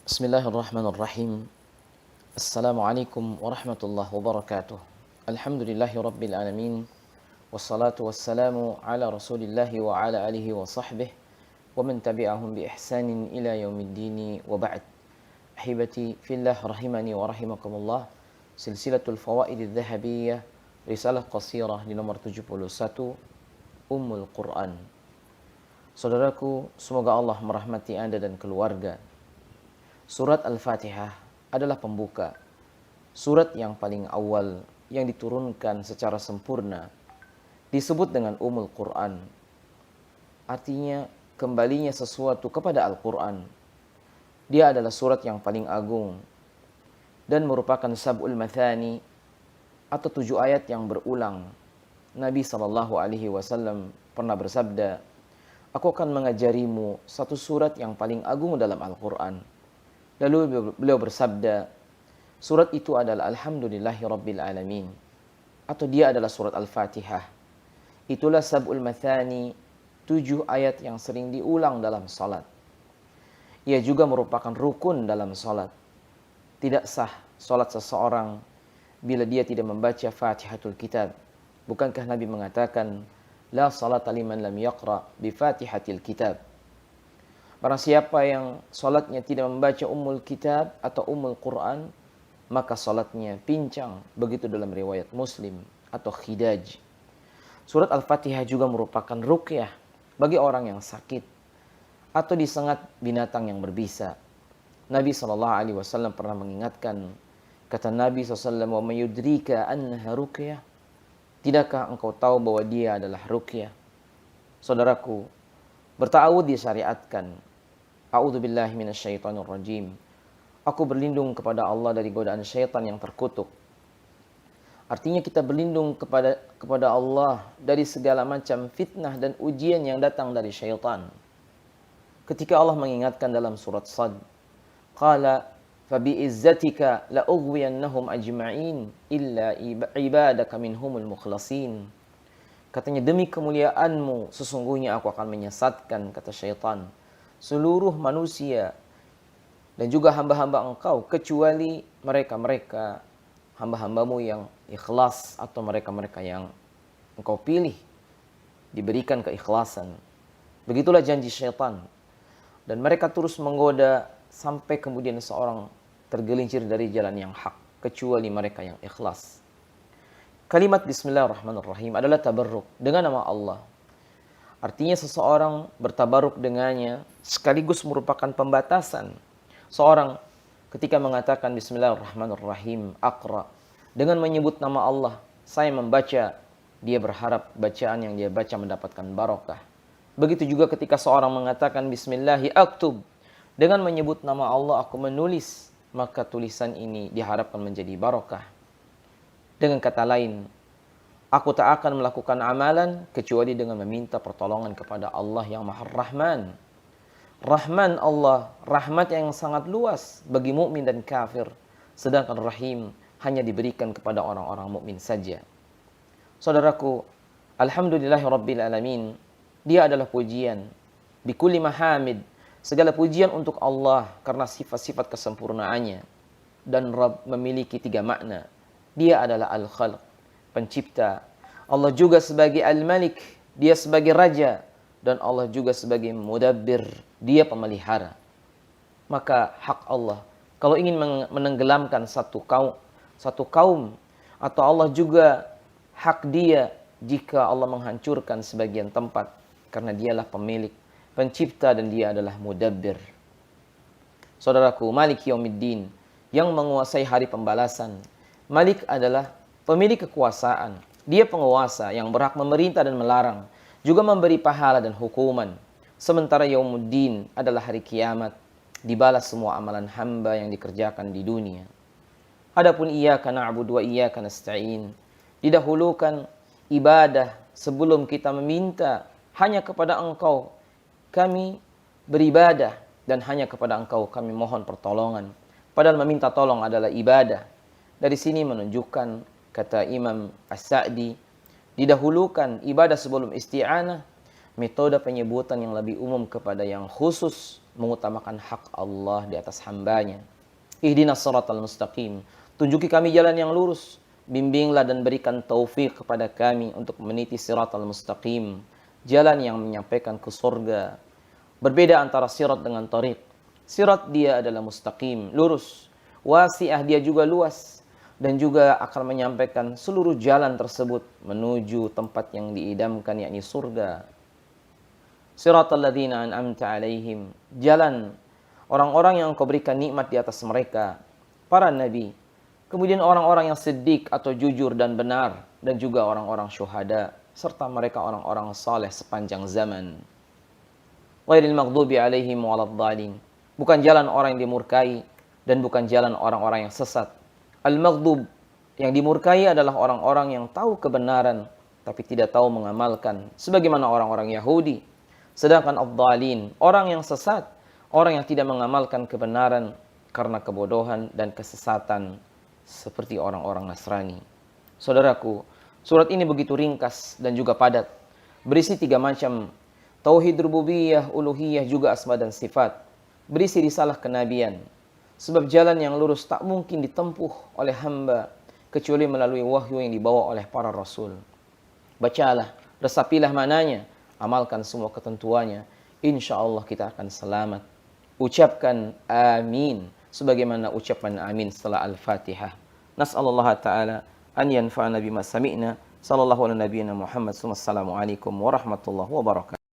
Bismillahirrahmanirrahim. Assalamualaikum warahmatullahi wabarakatuh. Alhamdulillahi rabbil alamin. Wassalatu wassalamu ala rasulillahi wa ala alihi wa sahbihi wa man tabi'ahum bi ihsanin ila yaumiddini wa ba'd. Ahibati fillah rahimani wa rahimakumullah. Silsilatul fawaididz dzahabiyyah, risalah qasirah di nomor 71, Ummul Quran. Saudaraku, semoga Allah merahmati Anda dan keluarga. Surat Al-Fatihah adalah pembuka, surat yang paling awal yang diturunkan secara sempurna. Disebut dengan Ummul Quran. Artinya kembalinya sesuatu kepada Al-Quran. Dia adalah surat yang paling agung dan merupakan sab'ul mathani atau 7 ayat yang berulang. Nabi SAW pernah bersabda, "Aku akan mengajarimu satu surat yang paling agung dalam Al-Quran." Lalu beliau bersabda, surat itu adalah Alhamdulillahi Rabbil Alamin, atau dia adalah surat Al-Fatihah. Itulah sab'ul mathani, 7 ayat yang sering diulang dalam salat. Ia juga merupakan rukun dalam salat. Tidak sah salat seseorang bila dia tidak membaca Fatihatul Kitab. Bukankah Nabi mengatakan, la salata liman lam yaqra bi Fatihatil Kitab. Barang siapa yang salatnya tidak membaca Ummul Kitab atau Ummul Quran, maka salatnya pincang. Begitu dalam riwayat Muslim atau khidaj. Surat Al-Fatihah juga merupakan ruqyah bagi orang yang sakit atau disengat binatang yang berbisa. Nabi SAW pernah mengingatkan, kata Nabi SAW, "Wa mayudrika annaha ruqyah." Tidakkah engkau tahu bahwa dia adalah ruqyah? Saudaraku, berta'awudz disyariatkan. A'udzubillahi minasyaitonir rajim. Aku berlindung kepada Allah dari godaan syaitan yang terkutuk. Artinya kita berlindung kepada Allah dari segala macam fitnah dan ujian yang datang dari syaitan. Ketika Allah mengingatkan dalam surat Sad, qala fabi'izzatika la'ughwiyannahum ajma'in illa ibadaka minhumul mukhlasin. Katanya, demi kemuliaanmu sesungguhnya aku akan menyesatkan, kata syaitan, seluruh manusia dan juga hamba-hamba engkau, kecuali mereka-mereka hamba-hambamu yang ikhlas atau mereka-mereka yang engkau pilih, diberikan keikhlasan. Begitulah janji syaitan. Dan mereka terus menggoda sampai kemudian seorang tergelincir dari jalan yang hak, kecuali mereka yang ikhlas. Kalimat Bismillahirrahmanirrahim adalah tabarruk dengan nama Allah. Artinya seseorang bertabaruk dengannya sekaligus merupakan pembatasan. Seorang ketika mengatakan Bismillahirrahmanirrahim, Aqra, dengan menyebut nama Allah, saya membaca, dia berharap bacaan yang dia baca mendapatkan barokah. Begitu juga ketika seorang mengatakan Bismillahi aktub, dengan menyebut nama Allah aku menulis, maka tulisan ini diharapkan menjadi barokah. Dengan kata lain, aku tak akan melakukan amalan kecuali dengan meminta pertolongan kepada Allah yang Maha Rahman. Rahman Allah, rahmat yang sangat luas bagi mukmin dan kafir, sedangkan Rahim hanya diberikan kepada orang-orang mukmin saja. Saudaraku, Alhamdulillahirabbil alamin, dia adalah pujian bikulli mahamid, segala pujian untuk Allah karena sifat-sifat kesempurnaannya. Dan Rabb memiliki 3 makna. Dia adalah Al-Khalq, pencipta. Allah juga sebagai Al-Malik, dia sebagai raja. Dan Allah juga sebagai Mudabbir, dia pemelihara. Maka hak Allah, kalau ingin menenggelamkan satu kaum, atau Allah juga hak dia jika Allah menghancurkan sebagian tempat, karena dialah pemilik, pencipta, dan dia adalah Mudabbir. Saudaraku, Malik Yaumiddin, yang menguasai hari pembalasan. Malik adalah pemilik kekuasaan. Dia penguasa yang berhak memerintah dan melarang, juga memberi pahala dan hukuman. Sementara Yaumuddin adalah hari kiamat, dibalas semua amalan hamba yang dikerjakan di dunia. Adapun iyyaka na'budu wa iyyaka nasta'in, didahulukan ibadah sebelum kita meminta. Hanya kepada Engkau kami beribadah dan hanya kepada Engkau kami mohon pertolongan. Padahal meminta tolong adalah ibadah. Dari sini menunjukkan, kata Imam As-Sa'di, didahulukan ibadah sebelum isti'anah, metode penyebutan yang lebih umum kepada yang khusus mengutamakan hak Allah di atas hambanya. Ihdinas siratal mustaqim. Tunjuki kami jalan yang lurus. Bimbinglah dan berikan taufik kepada kami untuk meniti siratal mustaqim. Jalan yang menyampaikan ke surga. Berbeda antara sirat dengan tariq. Sirat dia adalah mustaqim, lurus. Wasi'ah dia juga luas. Dan juga akan menyampaikan seluruh jalan tersebut menuju tempat yang diidamkan, yakni surga. Siratal ladzina an'amta alaihim. Jalan orang-orang yang Engkau berikan nikmat di atas mereka. Para nabi. Kemudian orang-orang yang siddiq atau jujur dan benar. Dan juga orang-orang syuhada. Serta mereka orang-orang saleh sepanjang zaman. Ghairil maghdubi alaihim waladhdallin. Bukan jalan orang yang dimurkai. Dan bukan jalan orang-orang yang sesat. Al-maghdub yang dimurkai adalah orang-orang yang tahu kebenaran tapi tidak tahu mengamalkan, sebagaimana orang-orang Yahudi. Sedangkan ad-dhalin, orang yang sesat, orang yang tidak mengamalkan kebenaran karena kebodohan dan kesesatan, seperti orang-orang Nasrani. Saudaraku, surat ini begitu ringkas dan juga padat, berisi 3 macam tauhid rububiyah, uluhiyah, juga asma dan sifat. Berisi risalah kenabian. Sebab jalan yang lurus tak mungkin ditempuh oleh hamba kecuali melalui wahyu yang dibawa oleh para rasul. Bacalah, resapilah maknanya, amalkan semua ketentuannya. Insya Allah kita akan selamat. Ucapkan amin sebagaimana ucapan amin setelah Al-Fatihah. Nas'alullah ta'ala an yanfa'ana bima sami'na. Sallallahu ala nabiyyina Muhammad. Assalamualaikum warahmatullahi wabarakatuh.